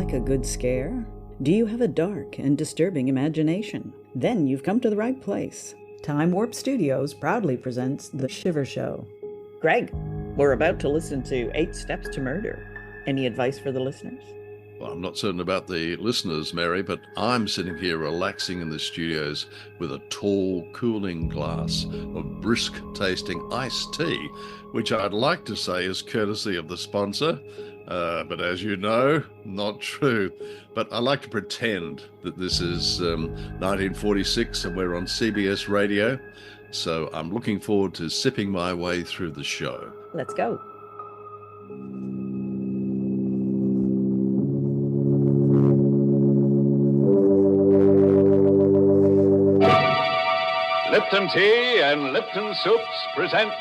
like a good scare? Do you have a dark and disturbing imagination? Then you've come to the right place. Time Warp Studios proudly presents The Shiver Show. Greg, we're about to listen to 8 Steps to Murder. Any advice for the listeners? Well, I'm not certain about the listeners, Mary, but I'm sitting here relaxing in the studios with a tall, cooling glass of brisk-tasting iced tea, which I'd like to say is courtesy of the sponsor, but as you know, not true. But I like to pretend that this is 1946 and we're on CBS radio, so I'm looking forward to sipping my way through the show. Let's go. Lipton Tea and Lipton Soups present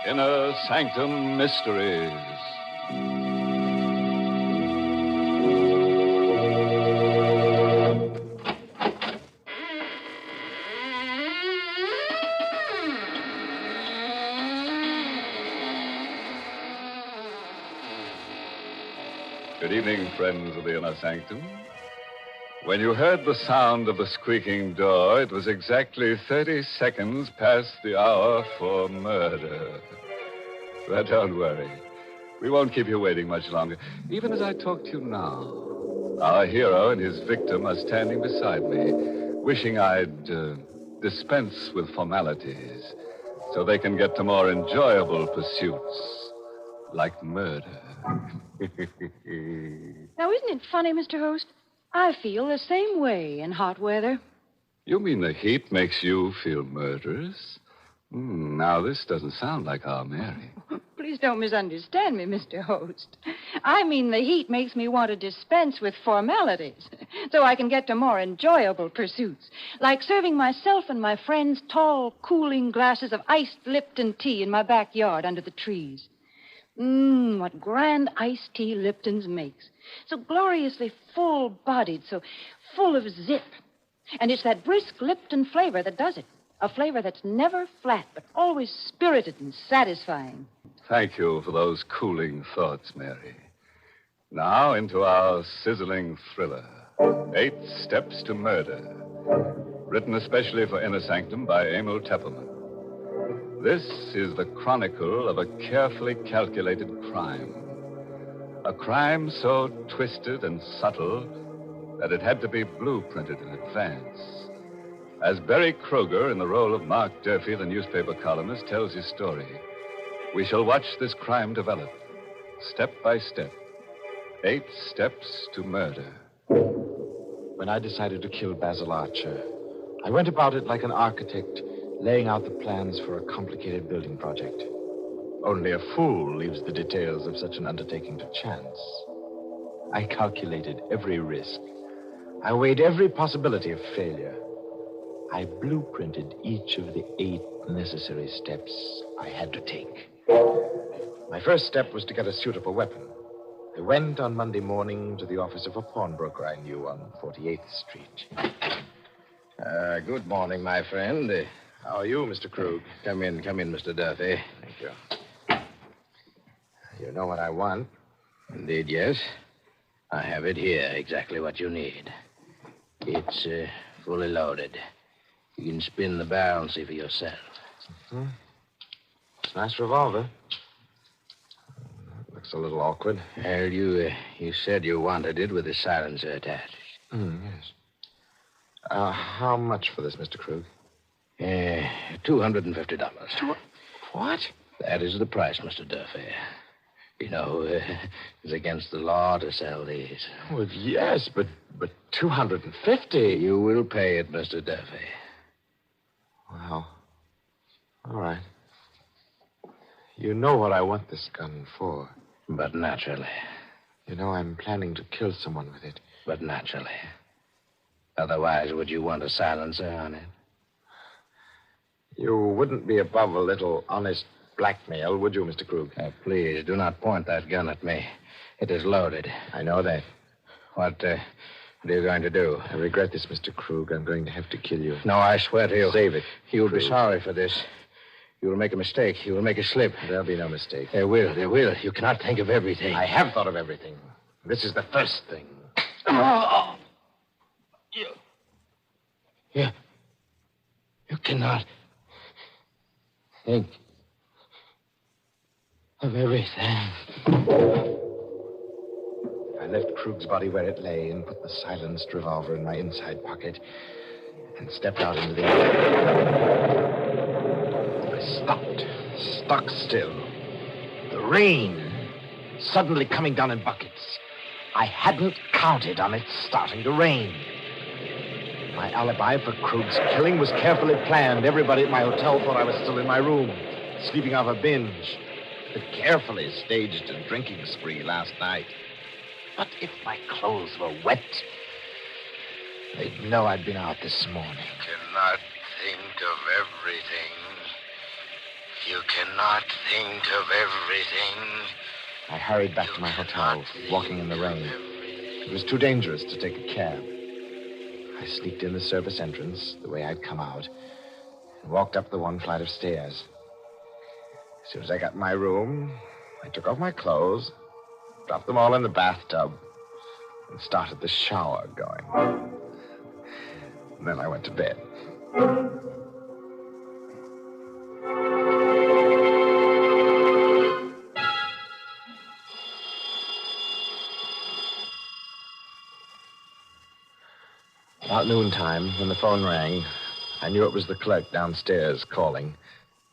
Inner Sanctum Mysteries. Good evening, friends of the Inner Sanctum. When you heard the sound of the squeaking door, it was exactly 30 seconds past the hour for murder. But don't worry. We won't keep you waiting much longer. Even as I talk to you now, our hero and his victim are standing beside me, wishing I'd dispense with formalities so they can get to more enjoyable pursuits, like murder. Now, isn't it funny, Mr. Host? I feel the same way in hot weather. You mean the heat makes you feel murderous? Now, this doesn't sound like our Mary. Please don't misunderstand me, Mr. Host. I mean the heat makes me want to dispense with formalities so I can get to more enjoyable pursuits, like serving myself and my friends tall, cooling glasses of iced Lipton tea in my backyard under the trees. What grand iced tea Lipton's makes. So gloriously full-bodied, so full of zip. And it's that brisk Lipton flavor that does it. A flavor that's never flat, but always spirited and satisfying. Thank you for those cooling thoughts, Mary. Now into our sizzling thriller, 8 Steps to Murder. Written especially for Inner Sanctum by Emile Tepperman. This is the chronicle of a carefully calculated crime. A crime so twisted and subtle that it had to be blueprinted in advance. As Barry Kroeger, in the role of Mark Durphy, the newspaper columnist, tells his story, we shall watch this crime develop, step by step. 8 Steps to Murder. When I decided to kill Basil Archer, I went about it like an architect, laying out the plans for a complicated building project. Only a fool leaves the details of such an undertaking to chance. I calculated every risk. I weighed every possibility of failure. I blueprinted each of the 8 necessary steps I had to take. My first step was to get a suitable weapon. I went on Monday morning to the office of a pawnbroker I knew on 48th Street. Good morning, my friend. How are you, Mr. Krug? Come in, Mr. Durfy. Thank you. You know what I want? Indeed, yes. I have it here, exactly what you need. It's fully loaded. You can spin the barrel and see for yourself. Mm-hmm. It's a nice revolver. Looks a little awkward. Well, you said you wanted it with the silencer attached. Yes. How much for this, Mr. Krug? $250. What? That is the price, Mr. Durfy. You know, it's against the law to sell these. Well, yes, but $250. You will pay it, Mr. Durfy. Well, all right. You know what I want this gun for. But naturally. You know, I'm planning to kill someone with it. But naturally. Otherwise, would you want a silencer on it? You wouldn't be above a little honest blackmail, would you, Mr. Krug? Please, do not point that gun at me. It is loaded. I know that. What are you going to do? I regret this, Mr. Krug. I'm going to have to kill you. No, I swear to you. Save it. You will be sorry for this. You will make a mistake. You will make a slip. There'll be no mistake. There will. You cannot think of everything. I have thought of everything. This is the first thing. Oh, you cannot think of everything. I left Krug's body where it lay and put the silenced revolver in my inside pocket and stepped out into the air. I stopped, stuck still. The rain suddenly coming down in buckets. I hadn't counted on it starting to rain. My alibi for Krug's killing was carefully planned. Everybody at my hotel thought I was still in my room, sleeping off a binge. But carefully staged a drinking spree last night. But if my clothes were wet, they'd know I'd been out this morning. You cannot think of everything. You cannot think of everything. I hurried back to my hotel, walking in the rain. It was too dangerous to take a cab. I sneaked in the service entrance, the way I'd come out, and walked up the one flight of stairs. As soon as I got in my room, I took off my clothes, dropped them all in the bathtub, and started the shower going. And then I went to bed. About noontime, when the phone rang, I knew it was the clerk downstairs calling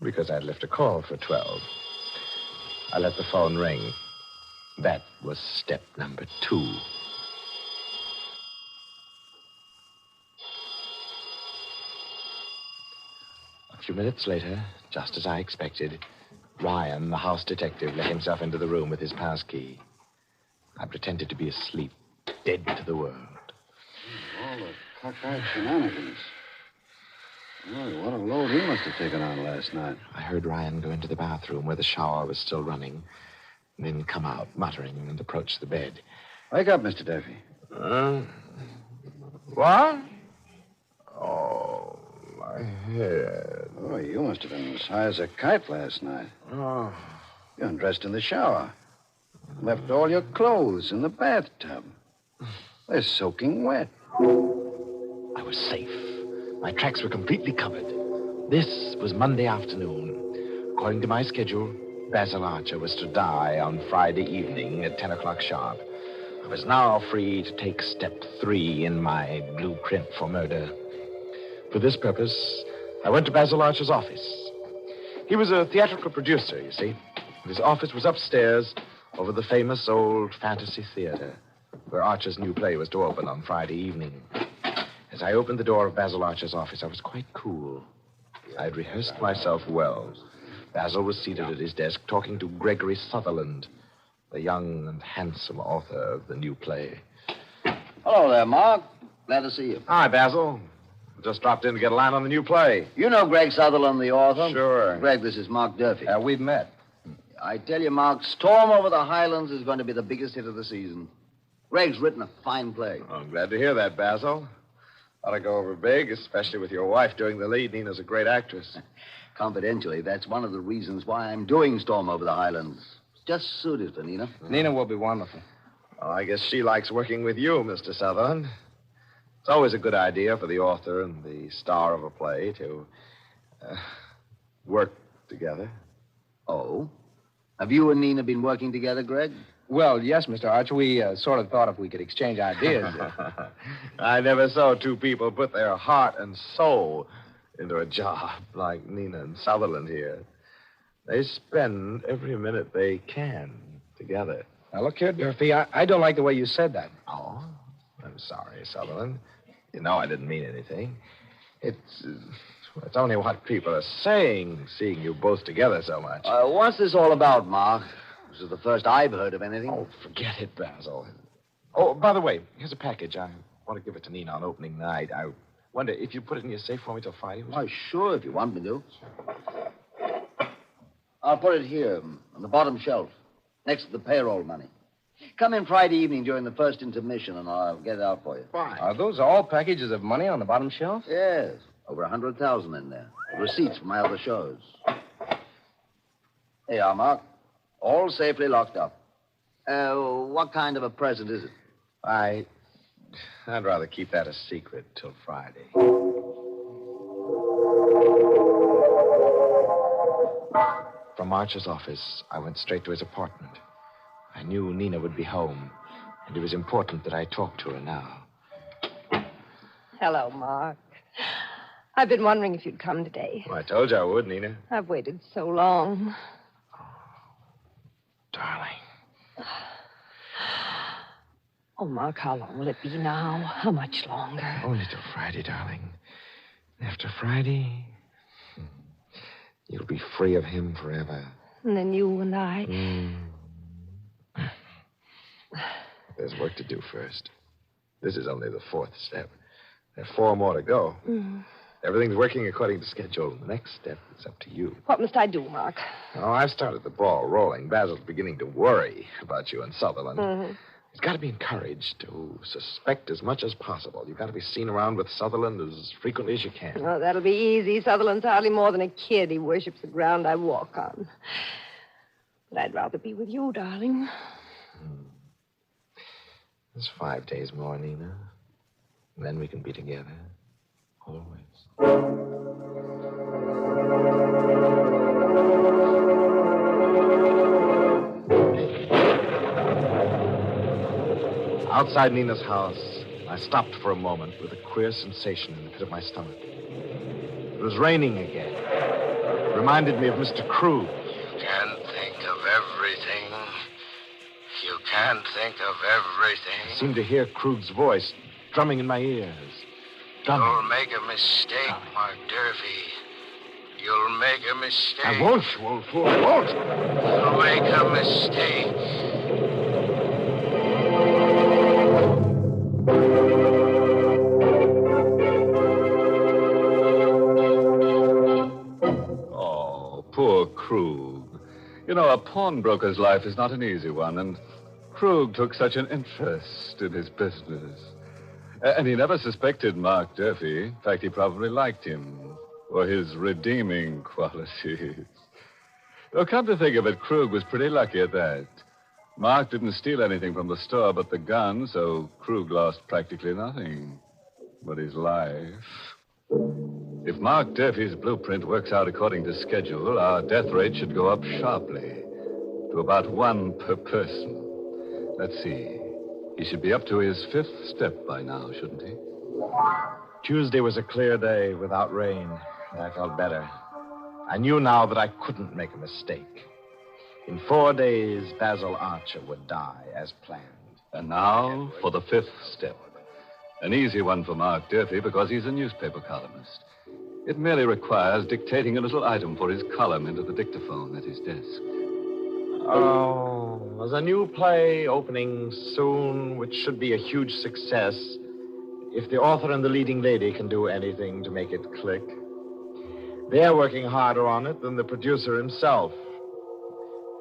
because I'd left a call for 12. I let the phone ring. That was step number 2. A few minutes later, just as I expected, Ryan, the house detective, let himself into the room with his pass key. I pretended to be asleep, dead to the world. All the cockeyed shenanigans. Boy, what a load he must have taken on last night. I heard Ryan go into the bathroom where the shower was still running, and then come out, muttering, and approach the bed. Wake up, Mr. Durfy. What? Oh, my head. Oh, you must have been as high as a kite last night. Oh. You undressed in the shower. Left all your clothes in the bathtub. They're soaking wet. I was safe. My tracks were completely covered. This was Monday afternoon. According to my schedule, Basil Archer was to die on Friday evening at 10 o'clock sharp. I was now free to take step 3 in my blueprint for murder. For this purpose, I went to Basil Archer's office. He was a theatrical producer, you see. His office was upstairs over the famous old fantasy theater where Archer's new play was to open on Friday evening. As I opened the door of Basil Archer's office, I was quite cool. I'd rehearsed myself well. Basil was seated at his desk talking to Gregory Sutherland, the young and handsome author of the new play. Hello there, Mark. Glad to see you. Hi, Basil. Just dropped in to get a line on the new play. You know Greg Sutherland, the author? Sure. Greg, this is Mark Durfy. We've met. I tell you, Mark, Storm Over the Highlands is going to be the biggest hit of the season. Greg's written a fine play. Oh, I'm glad to hear that, Basil. Ought to go over big, especially with your wife doing the lead. Nina's a great actress. Confidentially, that's one of the reasons why I'm doing Storm Over the Highlands. It's just suited for Nina. Nina will be wonderful. Well, I guess she likes working with you, Mr. Sutherland. It's always a good idea for the author and the star of a play to work together. Oh? Have you and Nina been working together, Greg? Well, yes, Mr. Archer. We sort of thought if we could exchange ideas. I never saw two people put their heart and soul into a job like Nina and Sutherland here. They spend every minute they can together. Now, look here, Durfy, I don't like the way you said that. Oh, I'm sorry, Sutherland. You know I didn't mean anything. It's only what people are saying, seeing you both together so much. What's this all about, Mark? This is the first I've heard of anything. Oh, forget it, Basil. Oh, by the way, here's a package. I want to give it to Nina on opening night. I wonder if you put it in your safe for me till Friday. Why, sure, if you want me to. I'll put it here on the bottom shelf, next to the payroll money. Come in Friday evening during the first intermission, and I'll get it out for you. Fine. Are those all packages of money on the bottom shelf? Yes, over 100,000 in there. Receipts from my other shows. Here you are, Mark. All safely locked up. What kind of a present is it? I I'd rather keep that a secret till Friday. From Archer's office, I went straight to his apartment. I knew Nina would be home, and it was important that I talk to her now. Hello, Mark. I've been wondering if you'd come today. Well, I told you I would, Nina. I've waited so long. Darling. Oh, Mark, how long will it be now? How much longer? Only till Friday, darling. After Friday, you'll be free of him forever. And then you and I... There's work to do first. This is only the 4th step. There are 4 more to go. Everything's working according to schedule. The next step is up to you. What must I do, Mark? Oh, I've started the ball rolling. Basil's beginning to worry about you and Sutherland. He's got to be encouraged to suspect as much as possible. You've got to be seen around with Sutherland as frequently as you can. Oh, that'll be easy. Sutherland's hardly more than a kid. He worships the ground I walk on. But I'd rather be with you, darling. There's 5 days more, Nina. And then we can be together. Always. Outside Nina's house, I stopped for a moment with a queer sensation in the pit of my stomach. It was raining again. It reminded me of Mr. Krug. You can't think of everything. You can't think of everything. I seemed to hear Krug's voice drumming in my ears. Drumming. You'll make a mistake, Mark Durfy. You'll make a mistake. I won't, you old fool. I won't. You'll make a mistake. Oh, poor Krug. You know, a pawnbroker's life is not an easy one, and Krug took such an interest in his business. And he never suspected Mark Durfy. In fact, he probably liked him for his redeeming qualities. Though, come to think of it, Krug was pretty lucky at that. Mark didn't steal anything from the store but the gun, so Krug lost practically nothing but his life. If Mark Durfy's blueprint works out according to schedule, our death rate should go up sharply to about 1 per person. Let's see. He should be up to his 5th step by now, shouldn't he? Tuesday was a clear day without rain, and I felt better. I knew now that I couldn't make a mistake. In 4 days, Basil Archer would die as planned. And now for the 5th step. An easy one for Mark Durfy because he's a newspaper columnist. It merely requires dictating a little item for his column into the dictaphone at his desk. Oh, there's a new play opening soon, which should be a huge success if the author and the leading lady can do anything to make it click. They're working harder on it than the producer himself.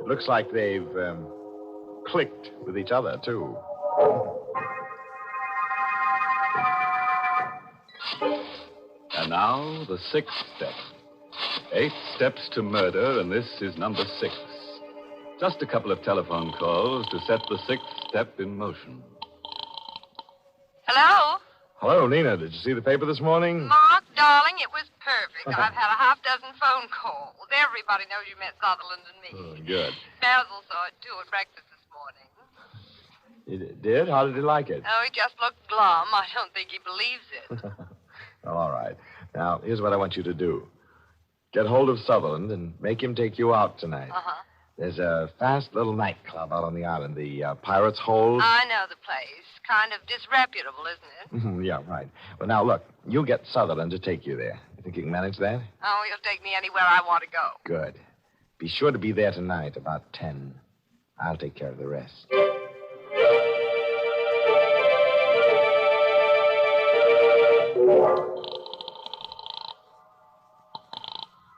It looks like they've clicked with each other, too. And now, the 6th step. 8 steps to murder, and this is number 6. Just a couple of telephone calls to set the 6th step in motion. Hello? Hello, Nina. Did you see the paper this morning? Mark, darling, it was perfect. I've had a half-dozen phone calls. Everybody knows you met Sutherland and me. Oh, good. Basil saw it, too, at breakfast this morning. You did? How did you like it? Oh, he just looked glum. I don't think he believes it. Well, all right. Now, here's what I want you to do. Get hold of Sutherland and make him take you out tonight. Uh-huh. There's a fast little nightclub out on the island, the Pirate's Hold. I know the place. Kind of disreputable, isn't it? Yeah, right. Well, now, look, you get Sutherland to take you there. You think you can manage that? Oh, he'll take me anywhere I want to go. Good. Be sure to be there tonight about 10. I'll take care of the rest.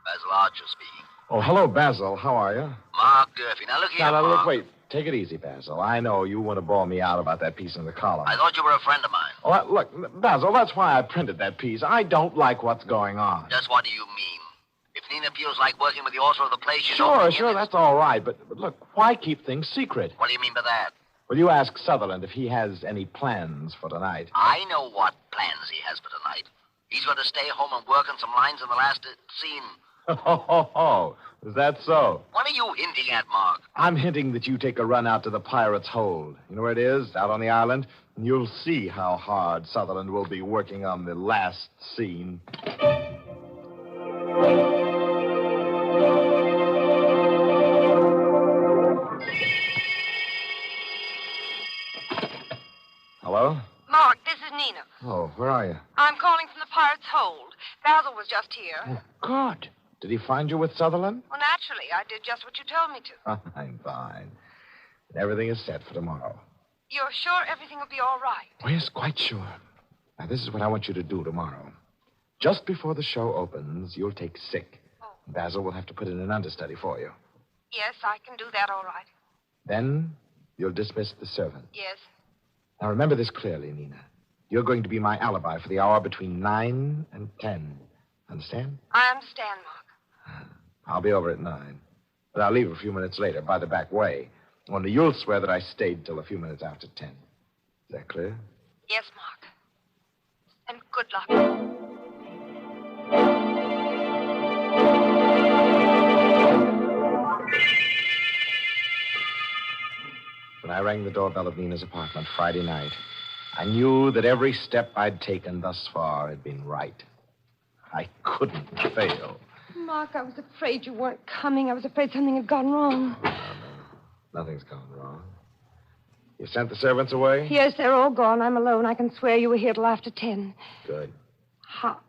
Basil Archer speaking. Oh, hello, Basil. How are you? Mark Durfy. Now, look here, Now, Mark. look, wait. Take it easy, Basil. I know you want to bawl me out about that piece in the column. I thought you were a friend of mine. Oh, look, Basil, that's why I printed that piece. I don't like what's going on. Just what do you mean? If Nina feels like working with the author of the play, she's Sure, that's all right. But look, why keep things secret? What do you mean by that? Will you ask Sutherland if he has any plans for tonight? I know what plans he has for tonight. He's going to stay home and work on some lines in the last scene. Oh, is that so? What are you hinting at, Mark? I'm hinting that you take a run out to the Pirates' Hold. You know where it is? Out on the island? And you'll see how hard Sutherland will be working on the last scene. Hello? Mark, this is Nina. Oh, where are you? I'm calling from the Pirates' Hold. Basil was just here. Oh, God. Did he find you with Sutherland? Well, naturally, I did just what you told me to. I'm fine. Everything is set for tomorrow. You're sure everything will be all right? Oh, yes, quite sure. Now, this is what I want you to do tomorrow. Just before the show opens, you'll take sick. Oh. Basil will have to put in an understudy for you. Yes, I can do that all right. Then you'll dismiss the servant. Yes. Now, remember this clearly, Nina. You're going to be my alibi for the hour between 9 and 10. Understand? I understand, Mark. I'll be over at 9. But I'll leave a few minutes later by the back way. Only you'll swear that I stayed till a few minutes after 10. Is that clear? Yes, Mark. And good luck. When I rang the doorbell of Nina's apartment Friday night, I knew that every step I'd taken thus far had been right. I couldn't fail. Mark, I was afraid you weren't coming. I was afraid something had gone wrong. No. Nothing's gone wrong. You sent the servants away? Yes, they're all gone. I'm alone. I can swear you were here till after 10. Good. How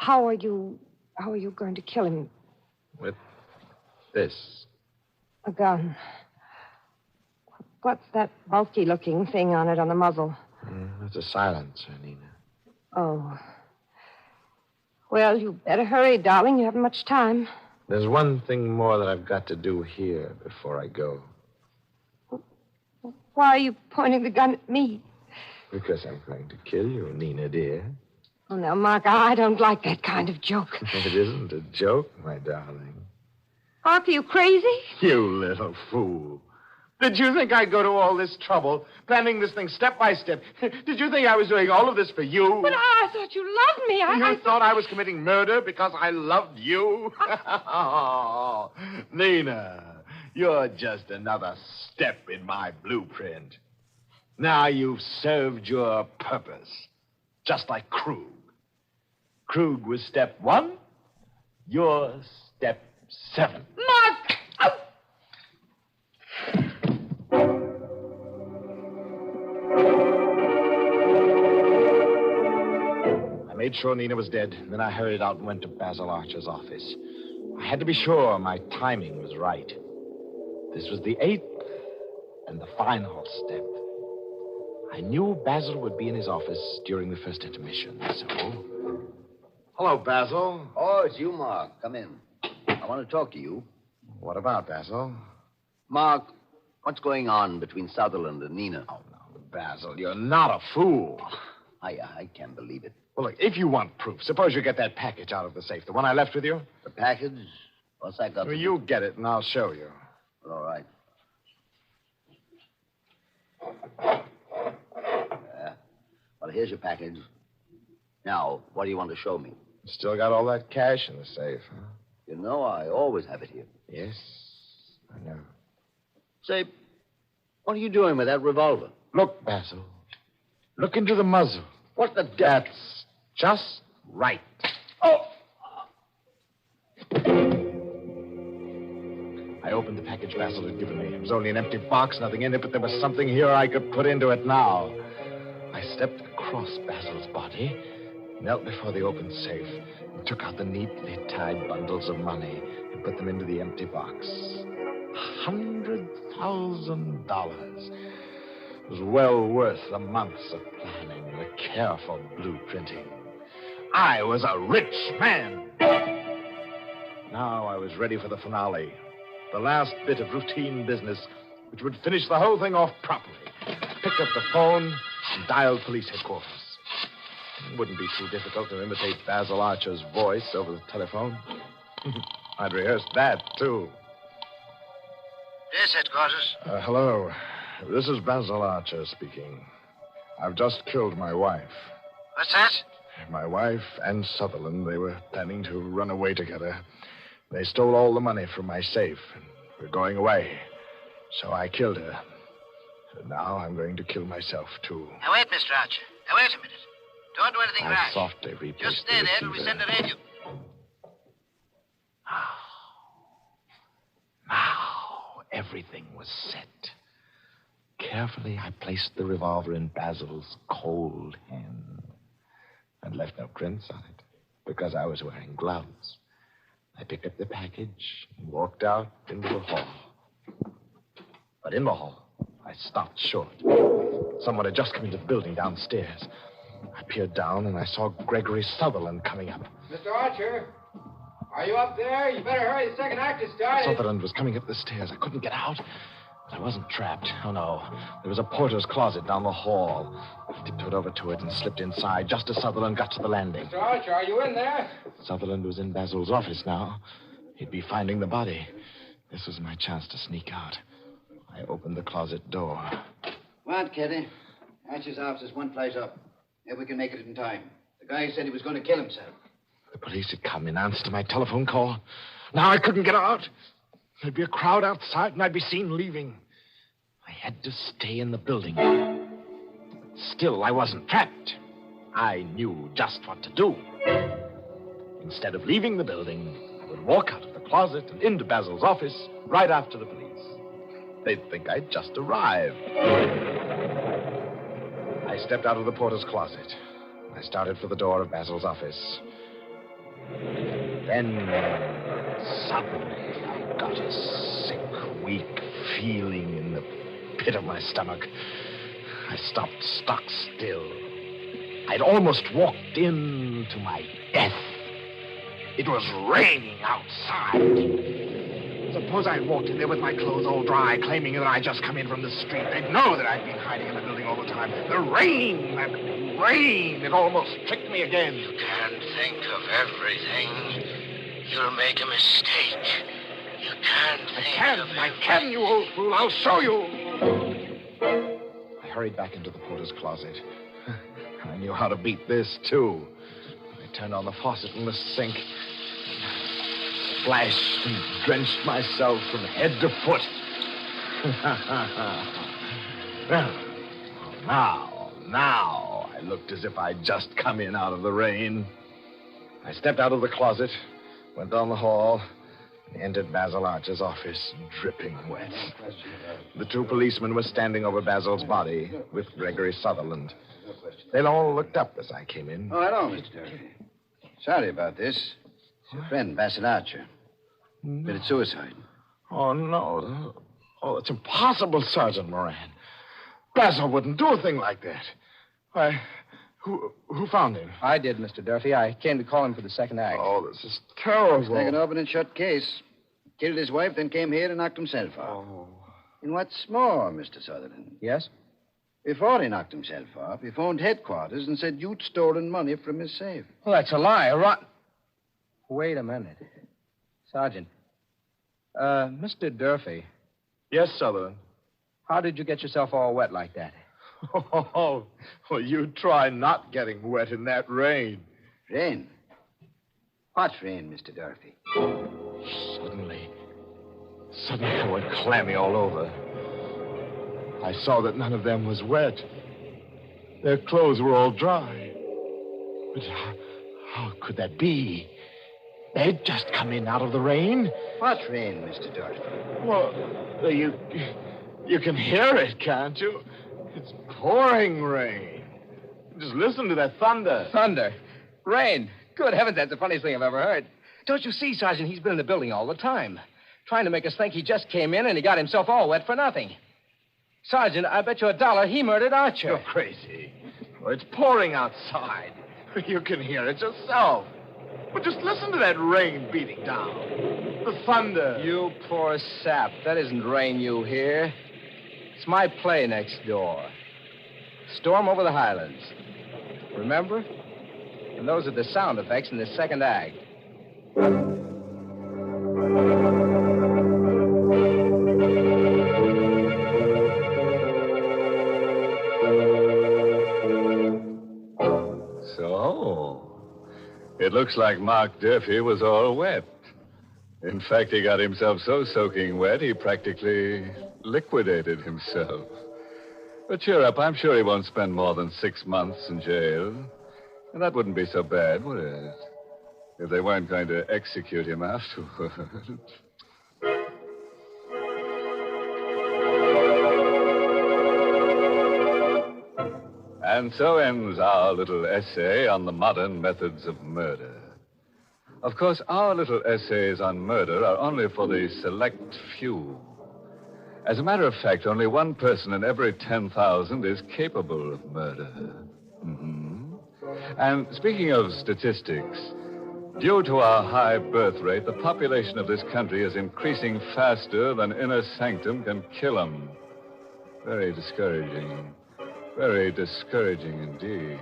are you going to kill him? With this. A gun. What's that bulky-looking thing on it on the muzzle? It's a silencer, Nina. Oh. Well, you better hurry, darling. You haven't much time. There's one thing more that I've got to do here before I go. Why are you pointing the gun at me? Because I'm going to kill you, Nina, dear. Oh, now, Mark, I don't like that kind of joke. It isn't a joke, my darling. Mark, are you crazy? You little fool. Did you think I'd go to all this trouble, planning this thing step by step? Did you think I was doing all of this for you? But I thought you loved me. You thought I was committing murder because I loved you? Oh, Nina, you're just another step in my blueprint. Now you've served your purpose, just like Krug. Krug was step 1, you're step 7. Mark! I made sure Nina was dead, and then I hurried out and went to Basil Archer's office. I had to be sure my timing was right. This was the 8th and the final step. I knew Basil would be in his office during the first intermission, so... Hello, Basil. Oh, it's you, Mark. Come in. I want to talk to you. What about, Basil? Mark, what's going on between Sutherland and Nina? Oh, no, Basil, you're not a fool. I can't believe it. Well, look, if you want proof, suppose you get that package out of the safe, the one I left with you. The package? What's that got to do? You get it, and I'll show you. All right. Well, here's your package. Now, what do you want to show me? Still got all that cash in the safe, huh? You know, I always have it here. Yes, I know. Say, what are you doing with that revolver? Look, Basil. Look into the muzzle. What the... That's just right. Oh! I opened the package Basil had given me. It was only an empty box, nothing in it, but there was something here I could put into it now. I stepped across Basil's body, knelt before the open safe, and took out the neatly tied bundles of money and put them into the empty box. $100,000. It was well worth the months of planning and the careful blueprinting. I was a rich man. Now I was ready for the finale, the last bit of routine business, which would finish the whole thing off properly. Picked up the phone and dialed police headquarters. It wouldn't be too difficult to imitate Basil Archer's voice over the telephone. I'd rehearsed that, too. Yes, headquarters. Hello. This is Basil Archer speaking. I've just killed my wife. What's that? My wife and Sutherland, they were planning to run away together. They stole all the money from my safe, and were going away. So I killed her. And now I'm going to kill myself, too. Now, wait, Mr. Archer. Now, wait a minute. Don't do anything I rash. softly replaced Just stay the there till we receiver. send the radio. Now, everything was set. Carefully, I placed the revolver in Basil's cold hand and left no prints on it because I was wearing gloves. I picked up the package and walked out into the hall. But in the hall, I stopped short. Someone had just come into the building downstairs. I peered down and I saw Gregory Sutherland coming up. Mr. Archer, are you up there? You better hurry. The second act has started. Sutherland was coming up the stairs. I couldn't get out, but I wasn't trapped. Oh, no. There was a porter's closet down the hall. I tiptoed over to it and slipped inside just as Sutherland got to the landing. Mr. Archer, are you in there? Sutherland was in Basil's office now. He'd be finding the body. This was my chance to sneak out. I opened the closet door. Come on, Kitty. Archer's office is one place up. If we can make it in time. The guy said he was going to kill himself. The police had come in answer to my telephone call. Now I couldn't get out. There'd be a crowd outside, and I'd be seen leaving. I had to stay in the building. Still, I wasn't trapped. I knew just what to do. Instead of leaving the building, I would walk out of the closet and into Basil's office right after the police. They'd think I'd just arrived. I stepped out of the porter's closet. I started for the door of Basil's office. Then, suddenly, I got a sick, weak feeling in the pit of my stomach. I stopped stock still. I'd almost walked into my death. It was raining outside. Suppose I walked in there with my clothes all dry, claiming that I'd just come in from the street. They'd know that I'd been hiding in the building all the time. The rain, that rain, it almost tricked me again. You can't think of everything. You'll make a mistake. You can't think of everything. I can, you old fool. I'll show you. I hurried back into the porter's closet. I knew how to beat this, too. I turned on the faucet in the sink. Splashed and drenched myself from head to foot. Now, I looked as if I'd just come in out of the rain. I stepped out of the closet, went down the hall, and entered Basil Archer's office, dripping wet. The two policemen were standing over Basil's body with Gregory Sutherland. They all looked up as I came in. Oh, hello, Mr. Durfee. Sorry about this. It's your friend, Basil Archer. Committed suicide. Oh, no. Oh, it's impossible, Sergeant Moran. Basil wouldn't do a thing like that. Why, who found him? I did, Mr. Durfee. I came to call him for the second act. Oh, this is terrible. Like an open and shut case. Killed his wife, then came here and knocked himself off. Oh. And what's more, Mr. Sutherland, Yes? before he knocked himself off, he phoned headquarters and said you'd stolen money from his safe. Well, that's a lie. Wait a minute. Sergeant. Mr. Durfee, Yes, Sutherland. how did you get yourself all wet like that? Oh, well, you try not getting wet in that rain. Rain? What's rain, Mr. Durfee? Suddenly, I went clammy all over. I saw that none of them was wet. Their clothes were all dry. But how could that be? They'd just come in out of the rain. What's rain, Mr. Durfee? Well, you can hear it, can't you? It's pouring rain. Just listen to that thunder. Thunder. Rain. Good heavens, that's the funniest thing I've ever heard. Don't you see, Sergeant, he's been in the building all the time, trying to make us think he just came in and he got himself all wet for nothing. Sergeant, I bet you $1 he murdered Archer. You're crazy. Well, it's pouring outside. You can hear it yourself. But just listen to that rain beating down. The thunder. You poor sap. That isn't rain you hear. It's my play next door. Storm over the Highlands. Remember? And those are the sound effects in the second act. It looks like Mark Durphy was all wet. In fact, he got himself so soaking wet, he practically liquidated himself. But cheer up, I'm sure he won't spend more than 6 months in jail. And that wouldn't be so bad, would it? If they weren't going to execute him afterward. And so ends our little essay on the modern methods of murder. Of course, our little essays on murder are only for the select few. As a matter of fact, only one person in every 10,000 is capable of murder. Mm-hmm. And speaking of statistics, due to our high birth rate, the population of this country is increasing faster than inner sanctum can kill 'em. Very discouraging. Very discouraging indeed.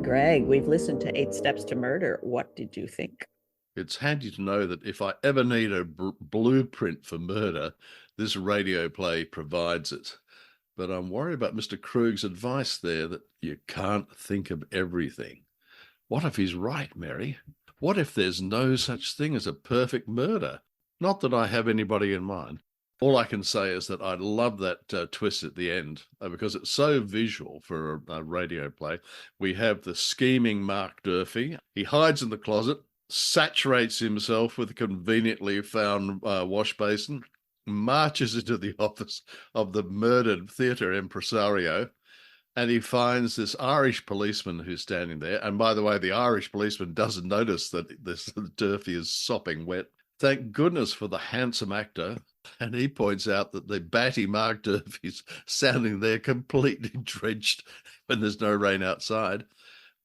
Greg, we've listened to 8 Steps to Murder. What did you think? It's handy to know that if I ever need a blueprint for murder, this radio play provides it. But I'm worried about Mr. Krug's advice there that you can't think of everything. What if he's right, Mary? What if there's no such thing as a perfect murder? Not that I have anybody in mind. All I can say is that I love that twist at the end because it's so visual for a radio play. We have the scheming Mark Durphy. He hides in the closet, saturates himself with a conveniently found wash basin, marches into the office of the murdered theatre impresario, and he finds this Irish policeman who's standing there. And by the way, the Irish policeman doesn't notice that this Durfy is sopping wet. Thank goodness for the handsome actor. And he points out that the batty Mark Durfy's standing there completely drenched when there's no rain outside.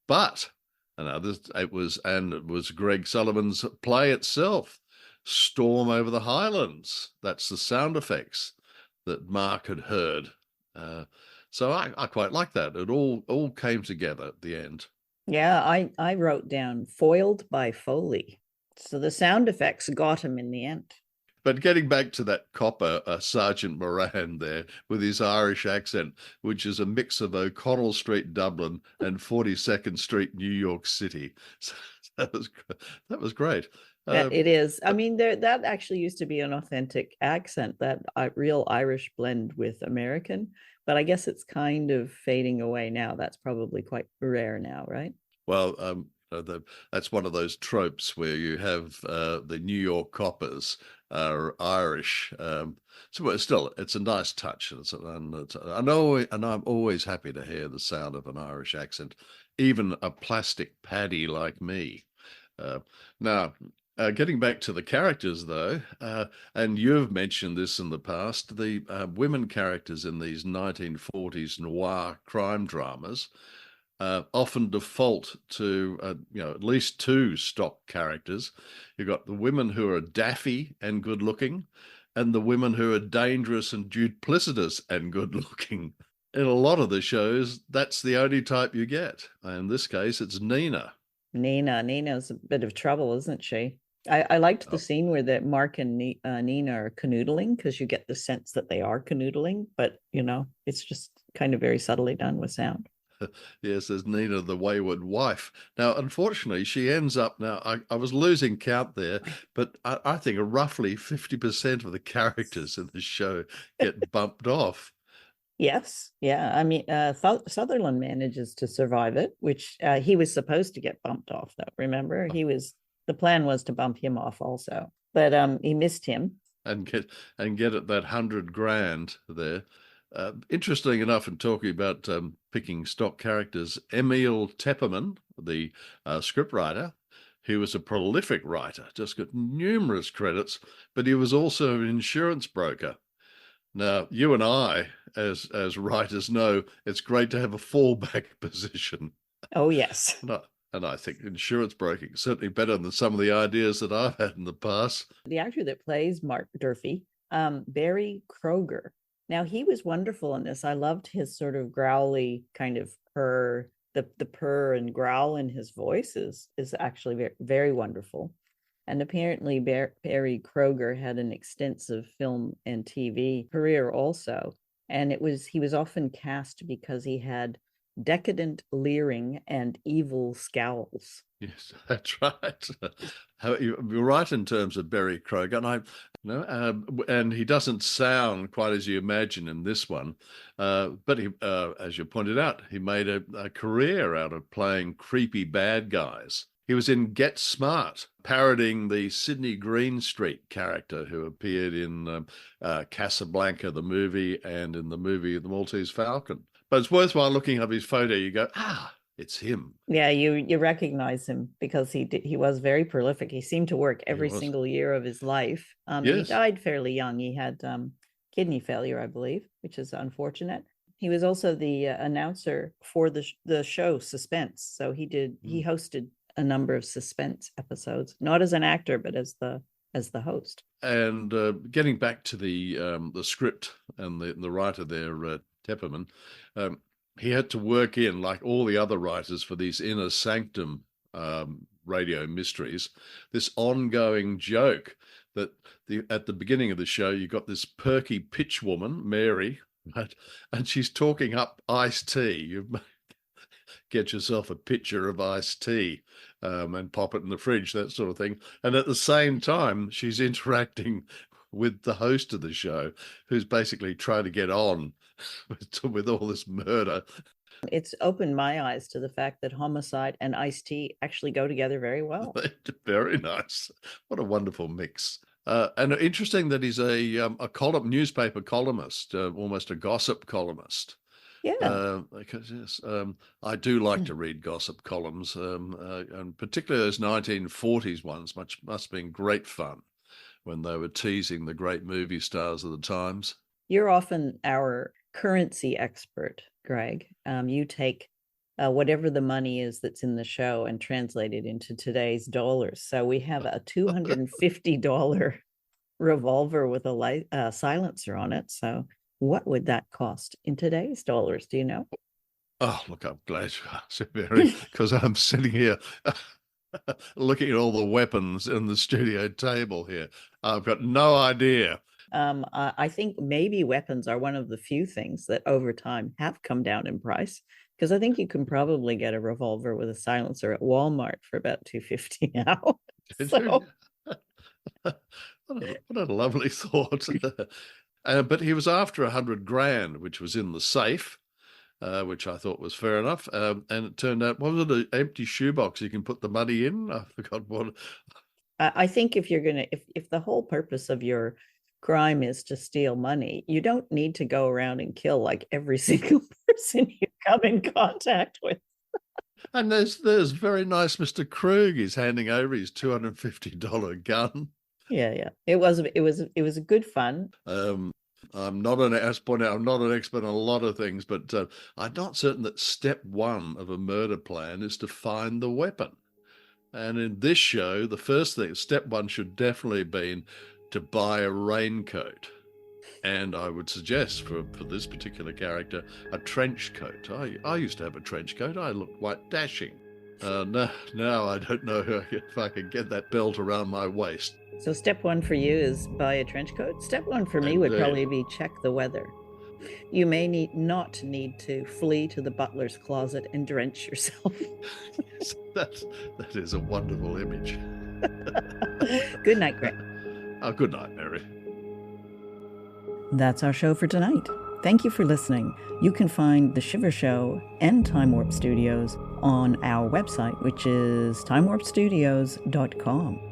But it was Greg Sullivan's play itself, Storm Over the Highlands. That's the sound effects that Mark had heard. So I quite like that. It all came together at the end. Yeah, I wrote down foiled by Foley. So the sound effects got him in the end. But getting back to that copper, Sergeant Moran there, with his Irish accent, which is a mix of O'Connell Street, Dublin, and 42nd Street, New York City. So that was great. It is. I mean, that actually used to be an authentic accent, that real Irish blend with American. But I guess it's kind of fading away now. That's probably quite rare now, right? Well, that's one of those tropes where you have the New York coppers are Irish. So still, it's a nice touch. And I'm always happy to hear the sound of an Irish accent, even a plastic paddy like me. Now, getting back to the characters, though, and you've mentioned this in the past, the women characters in these 1940s noir crime dramas often default to at least 2 stock characters. You've got the women who are daffy and good looking, and the women who are dangerous and duplicitous and good looking. In a lot of the shows, that's the only type you get. In this case, it's Nina. Nina's a bit of trouble, isn't she? I liked the scene where that Mark and Nina are canoodling, because you get the sense that they are canoodling, but it's just kind of very subtly done with sound. Yes, there's Nina, the wayward wife. Now, unfortunately, she ends up now, I was losing count there, but I think roughly 50% of the characters in the show get bumped off. Yes. Yeah. I mean, Sutherland manages to survive it, which he was supposed to get bumped off, though. Remember, the plan was to bump him off also, but he missed him. And get at that $100,000 there. Interesting enough, in talking about picking stock characters, Emile Tepperman, the scriptwriter, he was a prolific writer, just got numerous credits, but he was also an insurance broker. Now, you and I, as writers, know it's great to have a fallback position. Oh, yes. And I think insurance broking is certainly better than some of the ideas that I've had in the past. The actor that plays Mark Durphy, Barry Kroeger. Now, he was wonderful in this. I loved his sort of growly kind of purr. The purr and growl in his voice is actually very, very wonderful. And apparently Barry Kroeger had an extensive film and TV career also. And he was often cast because he had decadent leering and evil scowls. Yes, that's right. You're right in terms of Barry Kroeger, and he doesn't sound quite as you imagine in this one. But he, as you pointed out, he made a career out of playing creepy bad guys. He was in Get Smart, parodying the Sydney Greenstreet character who appeared in Casablanca, the movie, and in the movie The Maltese Falcon. But it's worthwhile looking up his photo. You go, it's him. Yeah, you recognize him because he was very prolific. He seemed to work every single year of his life. Yes. He died fairly young. He had kidney failure, I believe, which is unfortunate. He was also the announcer for the show Suspense. So he hosted a number of Suspense episodes, not as an actor, but as the host. And getting back to the script and the writer there, Tepperman, he had to work in, like all the other writers for these Inner Sanctum radio mysteries, this ongoing joke that at the beginning of the show, you got this perky pitch woman, Mary, right? And she's talking up iced tea. You get yourself a pitcher of iced tea and pop it in the fridge, that sort of thing. And at the same time, she's interacting with the host of the show, who's basically trying to get on with all this murder. It's opened my eyes to the fact that homicide and iced tea actually go together very well. Very nice. What a wonderful mix. And interesting that he's a newspaper columnist, almost a gossip columnist. Yeah. Because yes, I do like to read gossip columns, and particularly those 1940s ones. Must have been great fun when they were teasing the great movie stars of the times. You're often our currency expert, Greg. You take whatever the money is that's in the show and translate it into today's dollars. So we have a $250 revolver with a silencer on it. So what would that cost in today's dollars? Do you know? Oh, look, I'm glad you asked, Barry, because I'm sitting here looking at all the weapons in the studio table here. I've got no idea. I think maybe weapons are one of the few things that over time have come down in price, because I think you can probably get a revolver with a silencer at Walmart for about $250 now. So... what a lovely thought. But he was after $100,000, which was in the safe, which I thought was fair enough. And it turned out, what was it, an empty shoebox you can put the money in? I forgot what. I think if the whole purpose of your crime is to steal money, you don't need to go around and kill like every single person you come in contact with. And there's very nice Mr. Krug. He's handing over his $250 gun. Yeah. It was a good fun. I'm not an expert on a lot of things, but I'm not certain that step one of a murder plan is to find the weapon. And in this show, the first thing, step one should definitely have been to buy a raincoat. And I would suggest for this particular character, a trench coat. I used to have a trench coat. I looked quite dashing. Now I don't know if I can get that belt around my waist. So step one for you is buy a trench coat. Step one for me would probably be check the weather. You may not need to flee to the butler's closet and drench yourself. Yes, that is a wonderful image. Good night, Greg. Oh, good night, Mary. That's our show for tonight. Thank you for listening. You can find The Shiver Show and Time Warp Studios on our website, which is timewarpstudios.com.